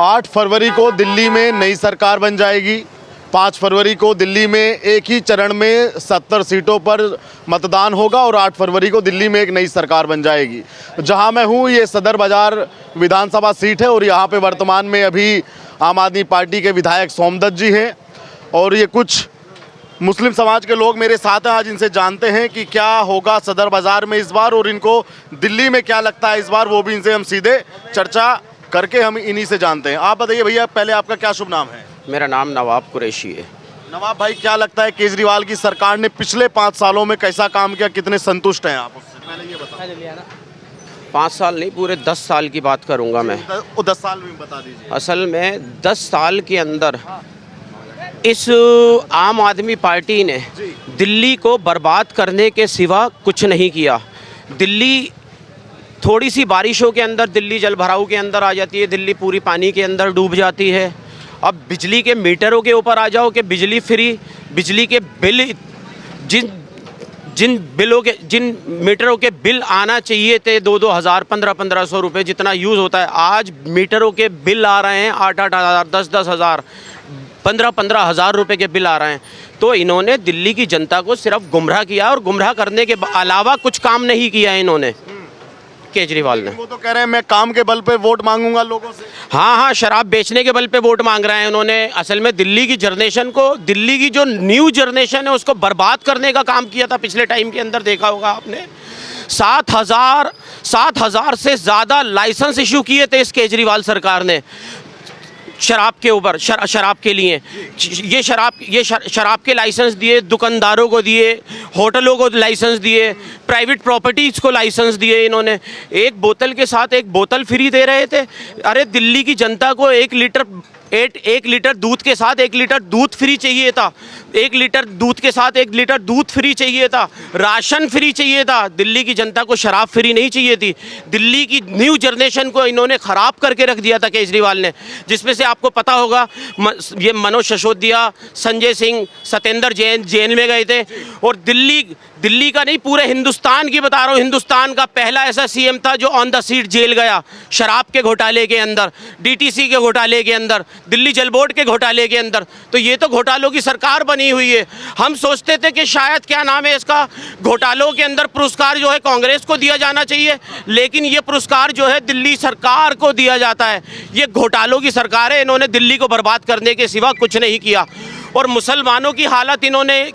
8 फरवरी को दिल्ली में नई सरकार बन जाएगी। 5 फरवरी को दिल्ली में एक ही चरण में 70 सीटों पर मतदान होगा और 8 फरवरी को दिल्ली में एक नई सरकार बन जाएगी। जहां मैं हूं ये सदर बाज़ार विधानसभा सीट है और यहां पे वर्तमान में अभी आम आदमी पार्टी के विधायक सोमदत्त जी हैं और ये कुछ मुस्लिम समाज के लोग मेरे साथ हैं। आज इनसे जानते हैं कि क्या होगा सदर बाज़ार में इस बार और इनको दिल्ली में क्या लगता है इस बार, वो भी इनसे हम सीधे चर्चा करके हम इन्हीं से जानते हैं। आप बताइए भैया, पहले आपका क्या शुभ नाम है? मेरा नाम नवाब कुरैशी है। नवाब भाई, क्या लगता है केजरीवाल की सरकार ने पिछले 5 सालों में कैसा काम किया, कितने संतुष्ट हैं आप उससे? पहले ये बताओ। 5 साल नहीं, पूरे 10 साल की बात करूंगा मैं। 10 साल में बता दीजिए। असल में 10 साल के अंदर इस आम आदमी पार्टी ने दिल्ली को बर्बाद करने के सिवा कुछ नहीं किया। दिल्ली थोड़ी सी बारिशों के अंदर दिल्ली जल भराव के अंदर आ जाती है, दिल्ली पूरी पानी के अंदर डूब जाती है। अब बिजली के मीटरों के ऊपर आ जाओ कि बिजली फ्री, बिजली के बिल जिन मीटरों के बिल आना चाहिए थे 2-2 हज़ार 1500 रुपये जितना यूज़ होता है, आज मीटरों के बिल आ रहे हैं 8-8 हज़ार 10-10 हज़ार 15-15 हज़ार रुपये के बिल आ रहे हैं। तो इन्होंने दिल्ली की जनता को सिर्फ गुमराह किया और गुमराह करने के अलावा कुछ काम नहीं किया इन्होंने, केजरीवाल ने। वो तो कह रहे हैं मैं काम के बल पे वोट मांगूंगा लोगों से। हाँ, शराब बेचने के बल पे वोट मांग रहे हैं उन्होंने। असल में दिल्ली की जनरेशन को, दिल्ली की जो न्यू जनरेशन है उसको बर्बाद करने का काम किया था पिछले टाइम के अंदर। देखा होगा आपने 7,000 से ज़्यादा लाइसेंस इशू किए थे इस केजरीवाल सरकार ने शराब के ऊपर, शराब के लिए। ये शराब के लाइसेंस दिए, दुकानदारों को दिए, होटलों को लाइसेंस दिए, प्राइवेट प्रॉपर्टीज़ को लाइसेंस दिए इन्होंने। एक बोतल के साथ एक बोतल फ्री दे रहे थे। अरे दिल्ली की जनता को 1 लीटर दूध के साथ 1 लीटर दूध फ्री चाहिए था। 1 लीटर दूध के साथ 1 लीटर दूध फ्री चाहिए था। राशन फ्री चाहिए था। दिल्ली की जनता को शराब फ्री नहीं चाहिए थी। दिल्ली की न्यू जनरेशन को इन्होंने ख़राब करके रख दिया था केजरीवाल ने, जिसमें से आपको पता होगा ये मनोज सिसोदिया, संजय सिंह, सत्येंद्र जैन जेल में गए थे। और दिल्ली का नहीं, पूरे हिंदुस्तान की बता रहा हूँ, हिंदुस्तान का पहला ऐसा सीएम था जो ऑन द सीट जेल गया शराब के घोटाले के अंदर, डीटीसी के घोटाले के अंदर, दिल्ली जल बोर्ड के घोटाले के अंदर। तो ये तो घोटालों की सरकार बनी हुई है। हम सोचते थे कि शायद क्या नाम है इसका, घोटालों के अंदर पुरस्कार जो है कांग्रेस को दिया जाना चाहिए, लेकिन ये पुरस्कार जो है दिल्ली सरकार को दिया जाता है। ये घोटालों की सरकार है, इन्होंने दिल्ली को बर्बाद करने के सिवा कुछ नहीं किया। और मुसलमानों की हालत, इन्होंने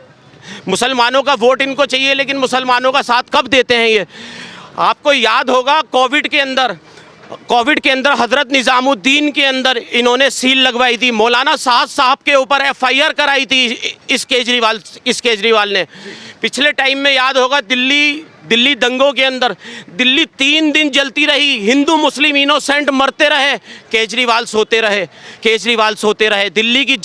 मुसलमानों का वोट इनको चाहिए, लेकिन मुसलमानों का साथ कब देते हैं ये? आपको याद होगा कोविड के अंदर हज़रत निज़ामुद्दीन के अंदर इन्होंने सील लगवाई थी। मौलाना साहब के ऊपर FIR कराई थी इस केजरीवाल ने। पिछले टाइम में याद होगा दिल्ली दंगों के अंदर दिल्ली 3 दिन जलती रही, हिंदू मुस्लिम इनोसेंट मरते रहे, केजरीवाल सोते रहे। दिल्ली की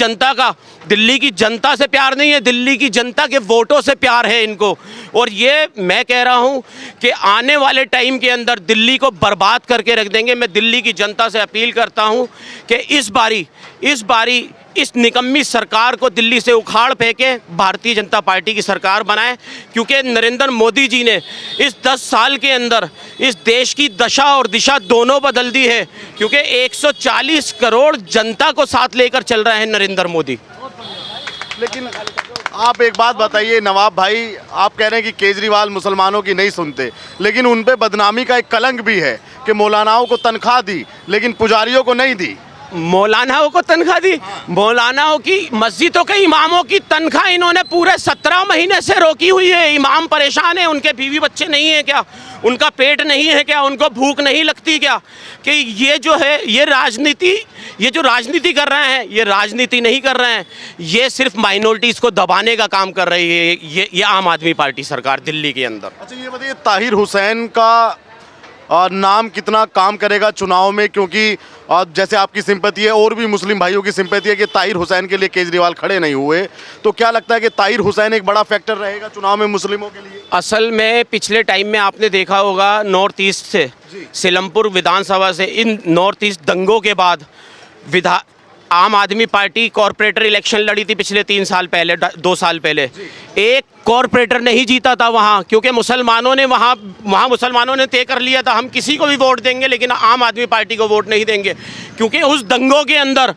जनता से प्यार नहीं है, दिल्ली की जनता के वोटों से प्यार है इनको। और ये मैं कह रहा हूँ कि आने वाले टाइम के अंदर दिल्ली को बर्बाद करके रख देंगे। मैं दिल्ली की जनता से अपील करता हूँ कि इस बारी इस निकम्मी सरकार को दिल्ली से उखाड़ फेंके, भारतीय जनता पार्टी की सरकार बनाए। क्योंकि नरेंद्र मोदी जी ने इस 10 साल के अंदर इस देश की दशा और दिशा दोनों बदल दी है। क्योंकि 140 करोड़ जनता को साथ लेकर चल रहे हैं नरेंद्र मोदी। लेकिन आप एक बात बताइए नवाब भाई, आप कह रहे हैं कि केजरीवाल मुसलमानों की नहीं सुनते, लेकिन उन पे बदनामी का एक कलंक भी है कि मौलानाओं को तनख्वाह दी लेकिन पुजारियों को नहीं दी। मौलानाओं को तनख्वाह दी? मौलानाओं की, मस्जिदों के इमामों की तनख्वाह इन्होंने पूरे 17 महीने से रोकी हुई है। इमाम परेशान है, उनके बीवी बच्चे नहीं है क्या? उनका पेट नहीं है क्या? उनको भूख नहीं लगती क्या? कि ये जो है ये जो राजनीति कर रहे हैं, ये राजनीति नहीं कर रहे हैं, ये सिर्फ माइनॉरिटीज़ को दबाने का काम कर रही है ये आम आदमी पार्टी सरकार दिल्ली के अंदर। अच्छा ये बताइए, ताहिर हुसैन का नाम कितना काम करेगा चुनाव में? क्योंकि जैसे आपकी सिंपैथी है और भी मुस्लिम भाइयों की सिंपैथी है कि ताहिर हुसैन के लिए केजरीवाल खड़े नहीं हुए, तो क्या लगता है कि ताहिर हुसैन एक बड़ा फैक्टर रहेगा चुनाव में मुस्लिमों के लिए? असल में पिछले टाइम में आपने देखा होगा नॉर्थ ईस्ट से, सीलमपुर विधानसभा से, इन नॉर्थ ईस्ट दंगों के बाद आम आदमी पार्टी कॉरपोरेटर इलेक्शन लड़ी थी पिछले 3 साल पहले, 2 साल पहले। एक कॉरपोरेटर नहीं जीता था वहाँ, क्योंकि मुसलमानों ने वहाँ मुसलमानों ने तय कर लिया था हम किसी को भी वोट देंगे लेकिन आम आदमी पार्टी को वोट नहीं देंगे, क्योंकि उस दंगों के अंदर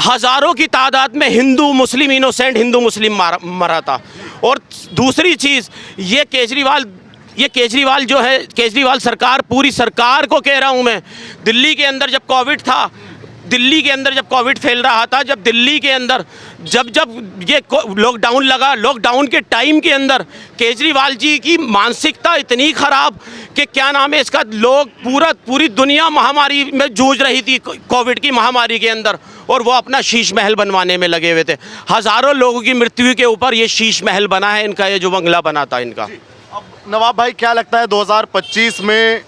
हज़ारों की तादाद में हिंदू मुस्लिम, इनोसेंट हिंदू मुस्लिम मरा था। और दूसरी चीज़, ये केजरीवाल जो है, केजरीवाल सरकार, पूरी सरकार को कह रहा हूँ मैं, दिल्ली के अंदर जब कोविड था, दिल्ली के अंदर जब कोविड फैल रहा था, जब दिल्ली के अंदर जब ये लॉकडाउन लगा, लॉकडाउन के टाइम के अंदर केजरीवाल जी की मानसिकता इतनी ख़राब कि क्या नाम है इसका, लोग पूरी दुनिया महामारी में जूझ रही थी, कोविड की महामारी के अंदर, और वो अपना शीश महल बनवाने में लगे हुए थे। हज़ारों लोगों की मृत्यु के ऊपर ये शीश महल बना है इनका, ये जो बंगला बना था इनका। अब नवाब भाई, क्या लगता है 2025 में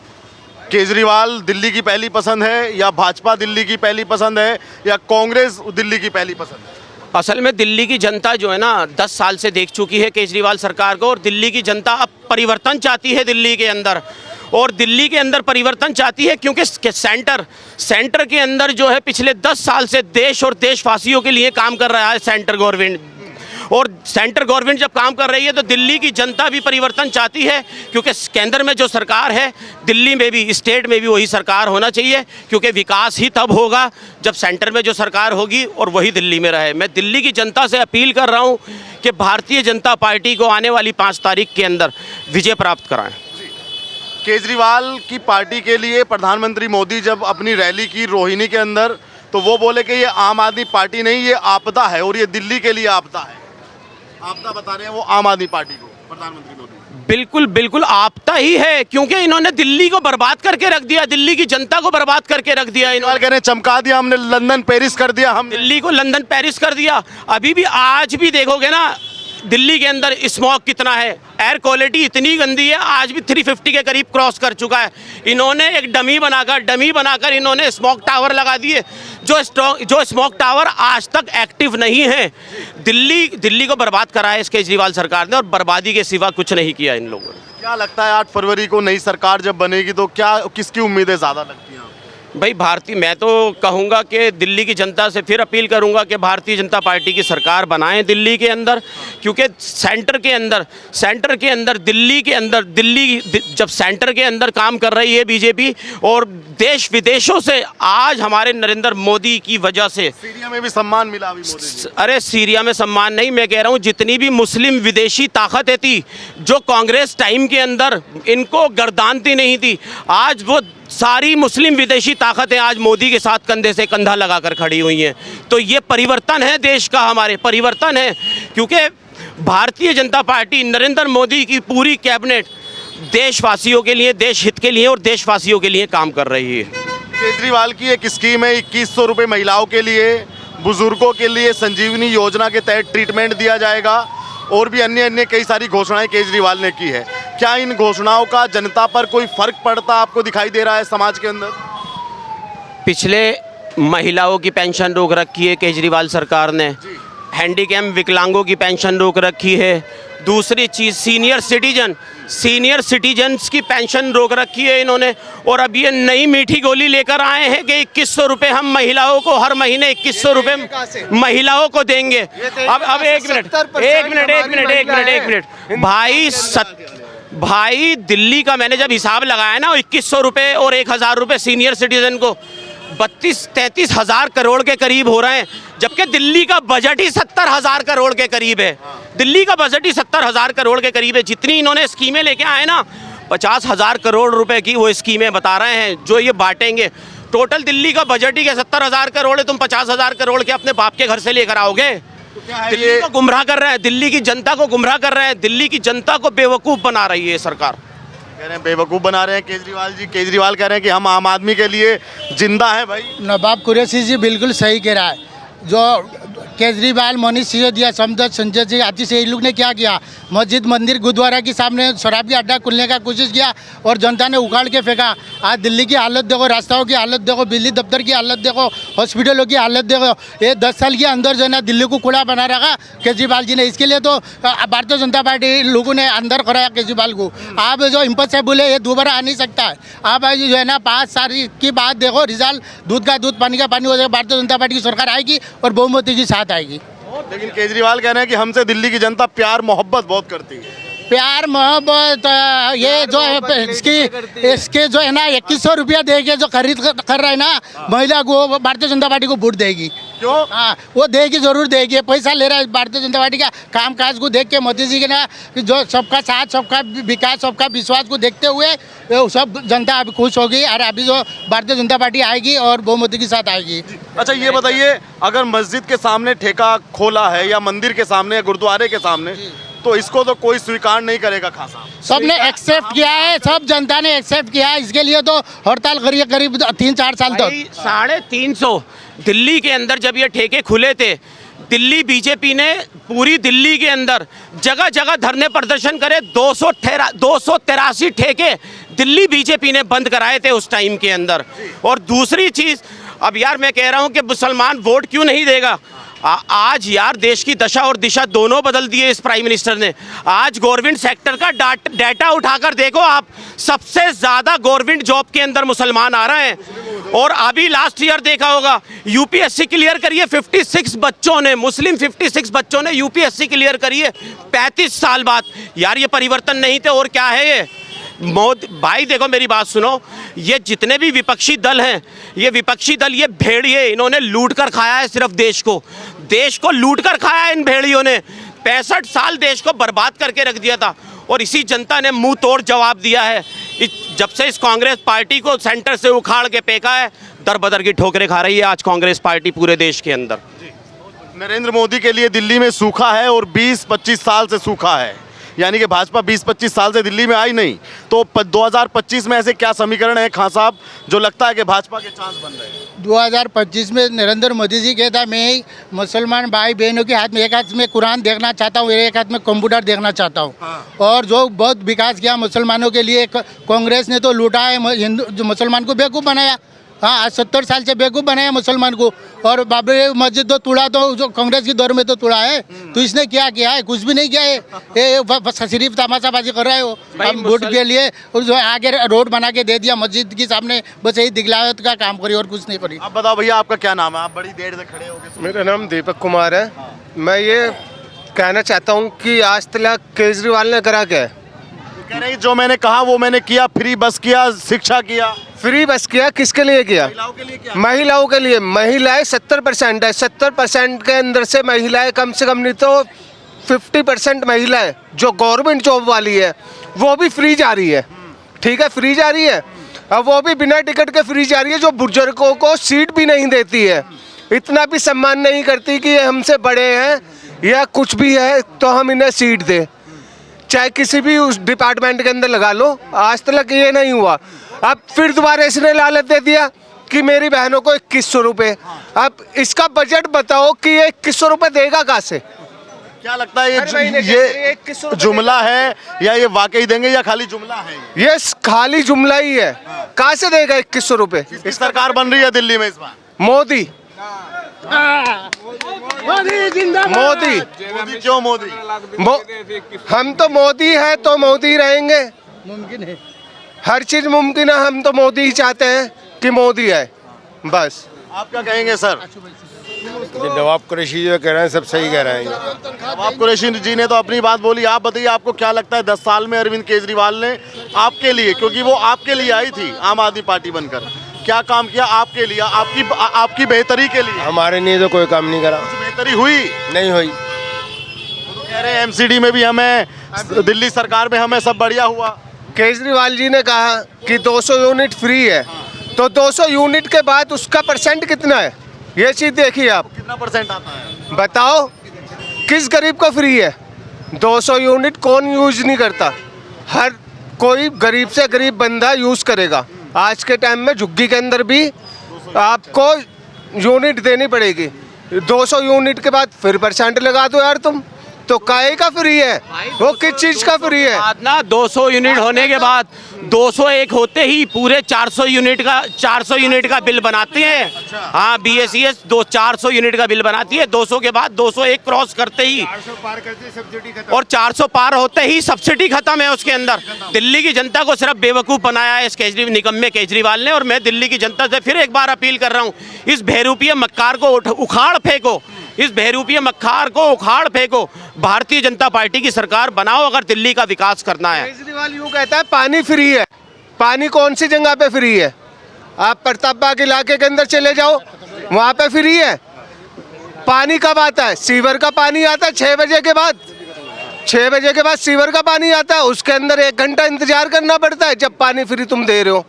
केजरीवाल दिल्ली की पहली पसंद है, या भाजपा दिल्ली की पहली पसंद है, या कांग्रेस दिल्ली की पहली पसंद है? असल में दिल्ली की जनता जो है ना 10 साल से देख चुकी है केजरीवाल सरकार को, और दिल्ली की जनता अब परिवर्तन चाहती है दिल्ली के अंदर, और दिल्ली के अंदर परिवर्तन चाहती है क्योंकि सेंटर के अंदर जो है पिछले 10 साल से देश और देशवासियों के लिए काम कर रहा है सेंटर गवर्नमेंट, और सेंटर गवर्नमेंट जब काम कर रही है तो दिल्ली की जनता भी परिवर्तन चाहती है, क्योंकि केंद्र में जो सरकार है, दिल्ली में भी, स्टेट में भी वही सरकार होना चाहिए, क्योंकि विकास ही तब होगा जब सेंटर में जो सरकार होगी और वही दिल्ली में रहे। मैं दिल्ली की जनता से अपील कर रहा हूँ कि भारतीय जनता पार्टी को आने वाली 5 तारीख के अंदर विजय प्राप्त कराएं। केजरीवाल की पार्टी के लिए प्रधानमंत्री मोदी जब अपनी रैली की रोहिणी के अंदर, तो वो बोले कि ये आम आदमी पार्टी नहीं, ये आपदा है, और ये दिल्ली के लिए आपदा है। आपदा बता रहे हैं वो आम आदमी पार्टी को, प्रधानमंत्री मोदी। बिल्कुल बिल्कुल आपदा ही है, क्योंकि इन्होंने दिल्ली को बर्बाद करके रख दिया, दिल्ली की जनता को बर्बाद करके रख दिया। इन्होंने कह रहे हैं चमका दिया हमने, लंदन पेरिस कर दिया, हम दिल्ली को लंदन पेरिस कर दिया। अभी भी, आज भी देखोगे ना दिल्ली के अंदर स्मॉग कितना है, एयर क्वालिटी इतनी गंदी है, आज भी 350 के करीब क्रॉस कर चुका है। इन्होंने एक डमी बनाकर इन्होंने स्मॉग टावर लगा दिए, जो स्मॉग टावर आज तक एक्टिव नहीं है। दिल्ली को बर्बाद करा है इस केजरीवाल सरकार ने, और बर्बादी के सिवा कुछ नहीं किया इन लोगों ने। क्या लगता है 8 फरवरी को नई सरकार जब बनेगी तो क्या, किसकी उम्मीदें ज़्यादा लगती हैं? भाई मैं तो कहूँगा कि दिल्ली की जनता से फिर अपील करूँगा कि भारतीय जनता पार्टी की सरकार बनाएं दिल्ली के अंदर, क्योंकि सेंटर के अंदर दिल्ली जब सेंटर के अंदर काम कर रही है बीजेपी, और देश विदेशों से आज हमारे नरेंद्र मोदी की वजह से सीरिया में भी सम्मान मिला अभी मोदी। अरे सीरिया में सम्मान नहीं, मैं कह रहा हूँ जितनी भी मुस्लिम विदेशी ताकतें थी जो कांग्रेस टाइम के अंदर इनको गर्दानती नहीं थी, आज वो सारी मुस्लिम विदेशी ताकतें आज मोदी के साथ कंधे से कंधा लगाकर खड़ी हुई हैं। तो ये परिवर्तन है देश का, हमारे परिवर्तन है, क्योंकि भारतीय जनता पार्टी, नरेंद्र मोदी की पूरी कैबिनेट देशवासियों के लिए, देश हित के लिए और देशवासियों के लिए काम कर रही है। केजरीवाल की एक स्कीम है 2100 रुपये महिलाओं के लिए, बुजुर्गों के लिए संजीवनी योजना के तहत ट्रीटमेंट दिया जाएगा, और भी अन्य कई सारी घोषणाएं केजरीवाल ने की है। क्या इन घोषणाओं का जनता पर कोई फर्क पड़ता आपको दिखाई दे रहा है समाज के अंदर? पिछले महिलाओं की पेंशन रोक रखी है केजरीवाल सरकार ने, हैंडीकैप विकलांगों की पेंशन रोक रखी है, दूसरी चीज़ सीनियर सिटीजन्स की पेंशन रोक रखी है इन्होंने, और अब ये नई मीठी गोली लेकर आए हैं कि 2100 रुपये हम महिलाओं को हर महीने 2100 रुपये महिलाओं को देंगे। अब एक मिनट भाई दिल्ली का मैंने जब हिसाब लगाया ना 2100 रुपये और 1000 रुपये सीनियर सिटीजन को, 32-33 हज़ार करोड़ के करीब हो रहे हैं, जबकि दिल्ली का बजट ही 70,000 करोड़ के करीब है। दिल्ली का बजट ही 70,000 करोड़ के करीब है। जितनी इन्होंने स्कीमें लेके आए ना, 50,000 करोड़ रुपए की वो स्कीमें बता रहे हैं जो ये बांटेंगे। टोटल दिल्ली का बजट ही 70,000 करोड़ है, तुम 50,000 करोड़ के अपने बाप के घर से लेकर आओगे? दिल्ली को गुमराह कर रहे हैं, दिल्ली की जनता को गुमराह कर रहे हैं, दिल्ली की जनता को बेवकूफ़ बना रही है सरकार। कह रहे हैं बेवकूफ़ बना रहे हैं केजरीवाल जी। केजरीवाल कह रहे हैं कि हम आम आदमी के लिए जिंदा है। भाई नवाब कुरैशी जी बिल्कुल सही कह रहा है। जो केजरीवाल, मनीष सिसोदिया, समदत, संजय सिंह, आतिश, ये लोग ने क्या किया? मस्जिद, मंदिर, गुरुद्वारा के सामने शराब की अड्डा खुलने का कोशिश किया और जनता ने उखाड़ के फेंका। आज दिल्ली की हालत देखो, रास्ताओं की हालत देखो, बिजली दफ्तर की हालत देखो, हॉस्पिटलों की हालत देखो। ये 10 साल के अंदर जो है ना दिल्ली को कूड़ा बना रखा केजरीवाल जी ने। इसके लिए तो भारतीय जनता पार्टी लोगों ने अंदर कराया केजरीवाल को। आप जो इम्पॉसिबल है, ये दोबारा आ नहीं सकता है। आप आज जो है ना 5 साल की बात देखो, रिजल्ट दूध का दूध पानी का पानी हो जाएगा। भारतीय जनता पार्टी की सरकार आएगी और बहुमत के साथ आएगी। लेकिन केजरीवाल कह रहे हैं कि हमसे दिल्ली की जनता प्यार मोहब्बत बहुत करती है। प्यार मोहब्बत ये जो है इसके जो है ना 2100 रुपया दे के जो खरीद कर रहा है ना महिला को, भारतीय जनता पार्टी को वोट देगी। क्यों? हाँ, वो देगी, जरूर देगी। पैसा ले रहा है भारतीय जनता पार्टी का काम काज को देख के, मोदी जी के ना जो सबका साथ, सबका विकास, सबका विश्वास को देखते हुए सब जनता अभी खुश होगी। और अभी जो भारतीय जनता पार्टी आएगी और बहुमत के साथ आएगी। अच्छा ये बताइए, अगर मस्जिद के सामने ठेका खोला है या मंदिर के सामने या गुरुद्वारे के सामने, तो इसको तो कोई स्वीकार नहीं करेगा खान साहब। सबने एक्सेप्ट किया है, सब जनता ने एक्सेप्ट किया है। इसके लिए तो हड़ताल करिए करीब 3-4 साल तक। 350 दिल्ली के अंदर जब ये ठेके खुले थे, दिल्ली बीजेपी ने पूरी दिल्ली के अंदर जगह जगह धरने प्रदर्शन करे। 283 ठेके दिल्ली बीजेपी ने बंद कराए थे उस टाइम के अंदर। और दूसरी चीज़, अब यार मैं कह रहा हूँ कि मुसलमान वोट क्यों नहीं देगा? आज यार देश की दशा और दिशा दोनों बदल दिए इस प्राइम मिनिस्टर ने। आज गवर्नमेंट सेक्टर का डाटा उठाकर देखो आप, सबसे ज़्यादा गवर्नमेंट जॉब के अंदर मुसलमान आ रहे हैं। और अभी लास्ट ईयर देखा होगा, यूपीएससी क्लियर करिए 56 बच्चों ने, मुस्लिम 56 बच्चों ने यूपीएससी क्लियर करिए 35 साल बाद। यार ये परिवर्तन नहीं थे और क्या है ये? भाई देखो मेरी बात सुनो, ये जितने भी विपक्षी दल हैं, ये विपक्षी दल ये भेड़िए, इन्होंने लूट कर खाया है सिर्फ देश को लूट कर खाया है इन भेड़ियों ने। 65 साल देश को बर्बाद करके रख दिया था और इसी जनता ने मुंह तोड़ जवाब दिया है। जब से इस कांग्रेस पार्टी को सेंटर से उखाड़ के फेंका है, दर बदर की ठोकरें खा रही है आज कांग्रेस पार्टी पूरे देश के अंदर। नरेंद्र मोदी के लिए दिल्ली में सूखा है और 20-25 साल से सूखा है, यानी कि भाजपा 20-25 साल से दिल्ली में आई नहीं। तो 2025 में ऐसे क्या समीकरण है खान साहब जो लगता है कि भाजपा के चांस बन रहे हैं? 2025 में नरेंद्र मोदी जी कहता मैं मुसलमान भाई बहनों के हाथ में, एक हाथ में कुरान देखना चाहता हूँ, एक हाथ में कंप्यूटर देखना चाहता हूँ। हाँ। और जो बहुत विकास किया मुसलमानों के लिए, कांग्रेस ने तो लूटा है, हिंदू जो मुसलमान को बेवकूफ़ बनाया। हाँ, आज 70 साल से बेवकूफ़ बनाया मुसलमान को। और बाबरी मस्जिद तो तोड़ा, तो जो कांग्रेस की दौर में तो तोड़ा है। तो इसने क्या किया है? कुछ भी नहीं किया है। ये सिर्फ तमाशाबाजी कर रहा है वो हम वोट के लिए। और जो आगे रोड बना के दे दिया मस्जिद के सामने, बस यही दिखलावत का काम करी और कुछ नहीं करी। आप बताओ भैया, आपका क्या नाम है? आप बड़ी देर से खड़े हो गए। मेरा नाम दीपक कुमार है। मैं ये कहना चाहता हूँ कि आज तक केजरीवाल ने करा क्या है? कह रहे हैं जो मैंने कहा वो मैंने किया, फ्री बस किया, शिक्षा किया। फ्री बस किया, किसके लिए किया? महिलाओं के लिए किया। महिलाओं के लिए। महिलाएं 70% है, 70% के अंदर से महिलाएं कम से कम नहीं तो 50% महिलाएं जो गवर्नमेंट जॉब वाली है वो भी फ्री जा रही है। ठीक है, फ्री जा रही है। अब वो भी बिना टिकट के फ्री जा रही है, जो बुजुर्गों को सीट भी नहीं देती है, इतना भी सम्मान नहीं करती कि ये हमसे बड़े हैं या कुछ भी है तो हम इन्हें सीट दें। चाहे किसी भी उस डिपार्टमेंट के अंदर लगा लो, आज तक ये नहीं हुआ। अब फिर दोबारा इसने लालच दे दिया कि मेरी बहनों को 2100 रुपये। अब इसका बजट बताओ कि ये 2100 रुपये देगा कहाँ से? क्या लगता है ये जुमला है या ये वाकई देंगे या खाली जुमला है? ये खाली जुमला ही है। कहाँ से देगा 2100 रुपये? इस सरकार बन रही है दिल्ली में इस बार मोदी। मोदी क्यों मोदी? हम तो मोदी है तो मोदी रहेंगे। मुमकिन है, हर चीज मुमकिन है। हम तो मोदी ही चाहते हैं कि मोदी है बस। आप क्या कहेंगे सर? नवाब कुरैशी जो कह रहे हैं सब सही कह रहे हैं। नवाब कुरैशी जी ने तो अपनी बात बोली। आप बताइए, आपको क्या लगता है 10 साल में अरविंद केजरीवाल ने आपके लिए, क्योंकि वो आपके लिए आई थी आम आदमी पार्टी बनकर, क्या काम किया आपके लिए, आपकी बेहतरी के लिए? हमारे लिए तो कोई काम नहीं करा। कुछ बेहतरी हुई नहीं हुई। तो कह रहे हैं एमसीडी में भी हमें, दिल्ली सरकार में हमें सब बढ़िया हुआ। केजरीवाल जी ने कहा कि 200 यूनिट फ्री है, तो 200 यूनिट के बाद उसका परसेंट कितना है ये चीज़ देखिए आप। कितना परसेंट आता है बताओ? किस गरीब को फ्री है? 200 यूनिट कौन यूज नहीं करता? हर कोई गरीब से गरीब बंदा यूज़ करेगा। आज के टाइम में झुग्गी के अंदर भी आपको यूनिट देनी पड़ेगी। 200 यूनिट के बाद फिर परसेंट लगा दो यार तुम, तो काहे का फ्री है वो, किस चीज का फ्री है? बाद ना 200 यूनिट होने के बाद 201 होते ही पूरे 400 यूनिट का बिल बनाती है। हाँ, BSES 400 यूनिट का बिल बनाती है। 200 के बाद 201 क्रॉस करते ही 400 पार करते सब्सिडी खत्म। और 400 पार होते ही सब्सिडी खत्म है उसके अंदर। दिल्ली की जनता को सिर्फ बेवकूफ़ बनाया है इस निकम्मे केजरीवाल ने। और मैं दिल्ली की जनता से फिर एक बार अपील कर रहा हूँ, इस बहरूपीय मक्कार को उखाड़ फेंको, इस बहरूपीय मक्कार को उखाड़ फेंको। भारतीय जनता पार्टी की सरकार बनाओ अगर दिल्ली का विकास करना है। केजरीवाल यूँ कहता है पानी फ्री है, पानी कौन सी जगह पे फ्री है? आप प्रताप बाग इलाके के अंदर चले जाओ, वहाँ पे फ्री है। पानी कब आता है? सीवर का पानी आता है 6 बजे के बाद। 6 बजे के बाद सीवर का पानी आता है, उसके अंदर 1 घंटा इंतजार करना पड़ता है जब पानी फ्री तुम दे रहे हो।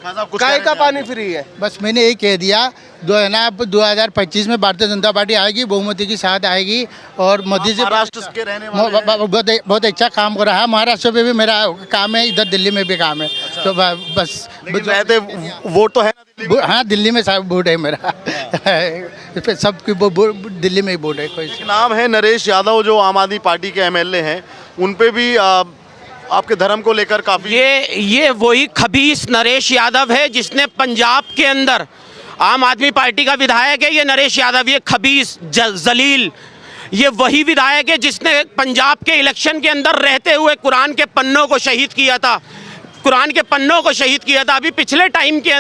काय का पानी फ्री है? बस मैंने यही कह दिया, जो है ना, अब 2025 में भारतीय जनता पार्टी आएगी, बहुमती के साथ आएगी और मोदी जी महाराष्ट्र के रहने वाले बहुत अच्छा काम कर रहा है। महाराष्ट्र में भी मेरा काम है, इधर दिल्ली में भी काम है। तो बस लेकिन रहते वोट तो है ना दिल्ली में। हाँ, दिल्ली में सब वोट है मेरा सबकी दिल्ली में ही वोट है। कोई नाम है नरेश यादव, जो आम आदमी पार्टी के MLA हैं, उन पे भी आपके धर्म को लेकर काफी ये वही खबीस नरेश यादव है जिसने पंजाब के अंदर, आम आदमी पार्टी का विधायक है ये नरेश यादव, ये खबीस जलील, ये वही विधायक है जिसने पंजाब के इलेक्शन के अंदर रहते हुए कुरान के पन्नों को शहीद किया था, कुरान के पन्नों को शहीद किया था। अभी पिछले टाइम के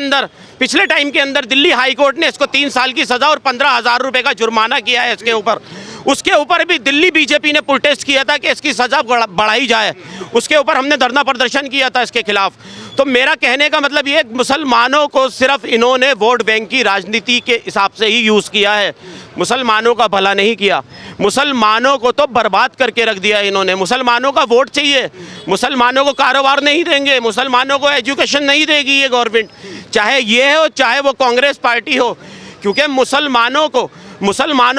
अंदर दिल्ली हाई कोर्ट ने इसको 3 साल की सज़ा और 15,000 रुपये का जुर्माना किया है इसके ऊपर। उसके ऊपर भी दिल्ली बीजेपी ने प्रोटेस्ट किया था कि इसकी सज़ा बढ़ाई जाए। उसके ऊपर हमने धरना प्रदर्शन किया था इसके खिलाफ। तो मेरा कहने का मतलब ये, मुसलमानों को सिर्फ इन्होंने वोट बैंक की राजनीति के हिसाब से ही यूज़ किया है, मुसलमानों का भला नहीं किया। मुसलमानों को तो बर्बाद करके रख दिया इन्होंने। मुसलमानों का वोट चाहिए, मुसलमानों को कारोबार नहीं देंगे, मुसलमानों को एजुकेशन नहीं देगी ये गवर्नमेंट, चाहे ये हो चाहे वो कांग्रेस पार्टी हो, क्योंकि मुसलमानों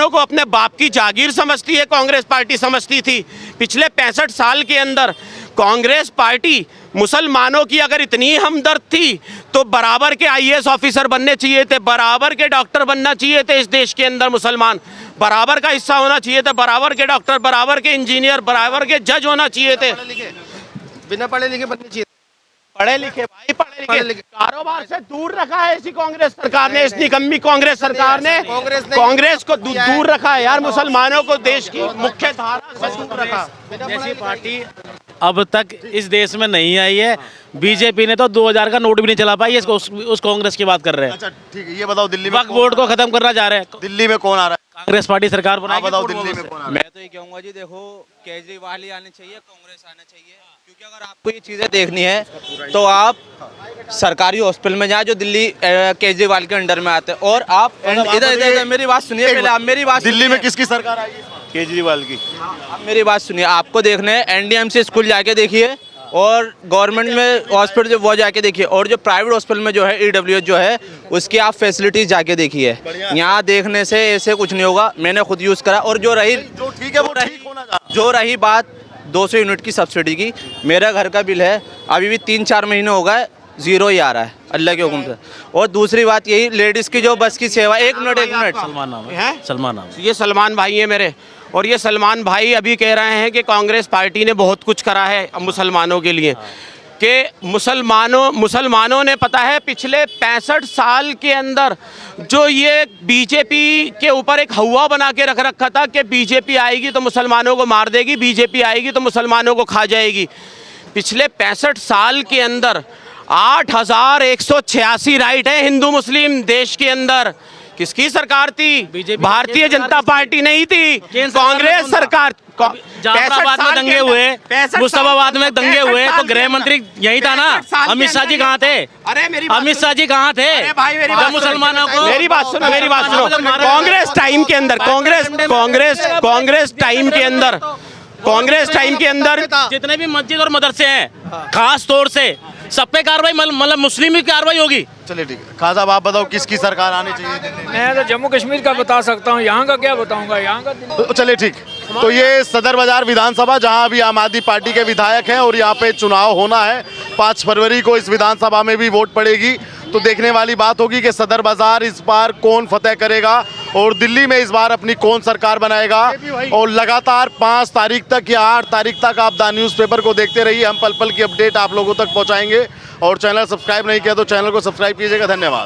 को अपने बाप की जागीर समझती है कांग्रेस पार्टी, समझती थी। पिछले 65 साल के अंदर कांग्रेस पार्टी मुसलमानों की अगर इतनी हमदर्द थी तो बराबर के IAS ऑफिसर बनने चाहिए थे, बराबर के डॉक्टर बनना चाहिए थे। इस देश के अंदर मुसलमान बराबर का हिस्सा होना चाहिए था, बराबर के डॉक्टर, बराबर के इंजीनियर, बराबर के जज होना चाहिए थे। बिना पढ़े लिखे बनने चाहिए। पढ़े लिखे भाई, पढ़े लिखे कारोबार से दूर रखा है इसी कांग्रेस सरकार ने, इस निकम्मी कांग्रेस सरकार ने कांग्रेस को दूर रखा है यार, मुसलमानों को देश की मुख्य धारा से दूर रखा। जैसी पार्टी अब तक इस देश में नहीं आई है। बीजेपी ने तो 2000 का नोट भी नहीं चला पाई, उस कांग्रेस की बात कर रहे हैं। अच्छा ठीक है, ये बताओ दिल्ली में वक्त वोट को खत्म करना चाह रहे हैं। दिल्ली में कौन आ रहा है? कांग्रेस पार्टी सरकार बनाएगी। बताओ दिल्ली में कौन आ रहा है? मैं तो ये कहूँगा जी, देखो केजरीवाल ही आने चाहिए, कांग्रेस आना चाहिए, क्योंकि अगर आपको ये चीज़ें देखनी है तो आप सरकारी हॉस्पिटल में जाए जो दिल्ली केजरीवाल के अंडर में आते हैं। और आप इधर मेरी बात सुनिए, पहले आप मेरी बात। दिल्ली में किसकी सरकार आई है? केजरीवाल की। आप मेरी बात सुनिए, आपको देखना है NDMC स्कूल जाके देखिए और गवर्नमेंट में हॉस्पिटल जो वो जाके देखिए, और जो प्राइवेट हॉस्पिटल में जो है EWS जो है उसकी आप फैसिलिटीज जाके देखिए। यहाँ देखने से ऐसे कुछ नहीं होगा, मैंने खुद यूज़ करा। और जो रही बात 200 यूनिट की सब्सिडी की, मेरा घर का बिल है अभी भी 3-4 महीने हो गए, 0 ही आ रहा है अल्लाह के हुक्म से। और दूसरी बात यही, लेडीज़ की जो बस की सेवा, एक मिनट सलमान नाम है, सलमान नाम। ये सलमान भाई है मेरे, और ये सलमान भाई अभी कह रहे हैं कि कांग्रेस पार्टी ने बहुत कुछ करा है मुसलमानों के लिए, कि मुसलमानों ने पता है पिछले 65 साल के अंदर जो ये बीजेपी के ऊपर एक हवा बना के रख रखा था कि बीजेपी आएगी तो मुसलमानों को मार देगी, बीजेपी आएगी तो मुसलमानों को खा जाएगी। पिछले 65 साल के अंदर 8,186 राइट है हिंदू मुस्लिम देश के अंदर। किसकी सरकार थी? भारतीय जनता पार्टी नहीं थी, कांग्रेस सरकार। जाफराबाद में दंगे हुए, मुस्तफाबाद में दंगे हुए, तो गृह मंत्री यही था ना। अमित शाह जी कहाँ थे? अमित शाह जी कहाँ थे? मुसलमानों को मेरी बात सुनो, कांग्रेस टाइम के अंदर जितने भी मस्जिद और मदरसे हैं, खास तौर से सब पे कार्रवाई, मतलब मुस्लिम की कार्रवाई होगी। चलिए ठीक है, खान साहब आप बताओ किसकी सरकार आनी चाहिए दिल्ली में? मैं तो जम्मू कश्मीर का बता सकता हूँ, यहाँ का क्या बताऊँगा, यहाँ का। तो चलिए ठीक, तो ये सदर बाजार विधानसभा जहां अभी आम आदमी पार्टी के विधायक हैं और यहाँ पे चुनाव होना है 5 फरवरी को, इस विधानसभा में भी वोट पड़ेगी। तो देखने वाली बात होगी कि सदर बाजार इस बार कौन फतेह करेगा और दिल्ली में इस बार अपनी कौन सरकार बनाएगा। और लगातार 5 तारीख तक या 8 तारीख तक आप द न्यूज़पेपर को देखते रहिए, हम पल पल की अपडेट आप लोगों तक पहुंचाएंगे। और चैनल सब्सक्राइब नहीं किया तो चैनल को सब्सक्राइब कीजिएगा। धन्यवाद।